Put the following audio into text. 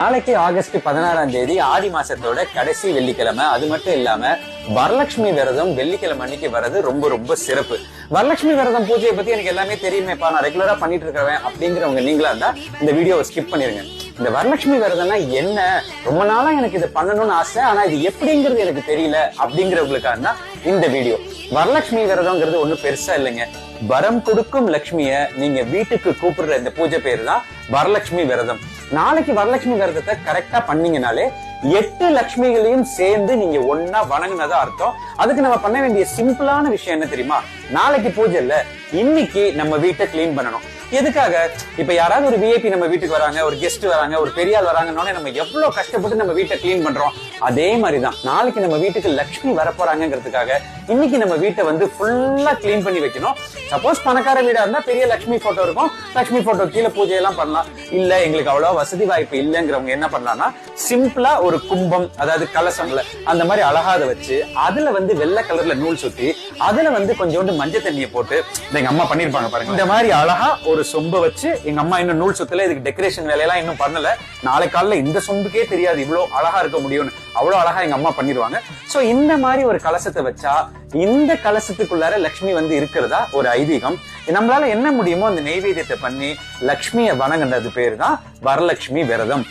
நாளைக்கு ஆகஸ்ட் 16ஆம் தேதி ஆடி மாசத்தோட கடைசி வெள்ளிக்கிழமை. அது மட்டும் இல்லாம வரலட்சுமி விரதம் வெள்ளிக்கிழமை அன்னைக்கு வர்றது ரொம்ப ரொம்ப சிறப்பு. வரலட்சுமி விரதம் பூஜையை பத்தி எனக்கு எல்லாமே தெரியுமேப்பா, நான் ரெகுலரா பண்ணிட்டு இருக்கிறேன் அப்படிங்கிறவங்க நீங்களா இருந்தா இந்த வீடியோவை ஸ்கிப் பண்ணிருங்க. இந்த வரலட்சுமி விரதம்னா என்ன, ரொம்ப நாளா எனக்கு இது பண்ணணும்னு ஆசை, ஆனா இது எப்படிங்கிறது எனக்கு தெரியல அப்படிங்கிறவங்களுக்காக தான் இந்த வீடியோ. வரலட்சுமி விரதம்ங்கிறது ஒண்ணும் பெருசா இல்லைங்க. வரம் கொடுக்கும் லட்சுமிய நீங்க வீட்டுக்கு கூப்பிடுற இந்த பூஜை பேரு தான் வரலட்சுமி விரதம். நாளைக்கு வரலட்சுமி விரதத்தை கரெக்டா பண்ணீங்கனாலே 8 லட்சுமிகளையும் சேர்ந்து நீங்க ஒன்னா வணங்குனதா அர்த்தம். அதுக்கு நம்ம பண்ண வேண்டிய சிம்பிளான விஷயம் என்ன தெரியுமா? நாளைக்கு பூஜை இல்ல, இன்னைக்கு நம்ம வீட்டை கிளீன் பண்ணணும். எதுக்காக? இப்ப யாராவது ஒரு விஐபி நம்ம வீட்டுக்கு வராங்க, ஒரு கெஸ்ட் வராங்க, ஒரு பெரியாள் வராங்கன்னு நம்ம எவ்வளவு கஷ்டப்பட்டு நம்ம வீட்டை கிளீன் பண்றோம். அதே மாதிரிதான் நாளைக்கு நம்ம வீட்டுக்கு லட்சுமி வரப்போறாங்கிறதுக்காக இன்னைக்கு நம்ம வீட்டை வந்து ஃபுல்லா கிளீன் பண்ணி வைக்கணும். சப்போஸ் பணக்கார வீடா இருந்தா பெரிய லட்சுமி போட்டோ இருக்கும், லட்சுமி போட்டோ கீழே பூஜை எல்லாம் பண்ணலாம். இல்ல எங்களுக்கு அவ்வளவு வசதி வாய்ப்பு இல்லங்கிறவங்க என்ன பண்ணலாம்னா சிம்பிளா ஒரு கும்பம், அதாவது கலசங்கள அந்த மாதிரி அழகாத வச்சு அதுல வந்து வெள்ளை கலர்ல நூல் சுத்தி அதுல வந்து கொஞ்சோண்டு மஞ்சள் தண்ணியை போட்டு எங்க அம்மா பண்ணிருப்பாங்க பாருங்க. இந்த மாதிரி அழகா ஒரு சொம்ப வச்சு, எங்க அம்மா இன்னும் நூல் சுத்தல, இதுக்கு டெக்கரேஷன் வேலையெல்லாம் இன்னும் பண்ணல. நாளை காலைல இந்த சொம்புக்கே தெரியாது இவ்வளவு அழகா இருக்க முடியும்னு, அவ்வளவு அழகா எங்க அம்மா பண்ணிடுவாங்க. சோ இந்த மாதிரி ஒரு கலசத்தை வச்சா இந்த கலசத்துக்குள்ளார லட்சுமி வந்து இருக்கிறதா ஒரு ஐதீகம். நம்மளால என்ன முடியுமோ அந்த நெய்வேத்தியத்தை பண்ணி லட்சுமியை வணங்குறது பேரு தான் வரலட்சுமி விரதம்.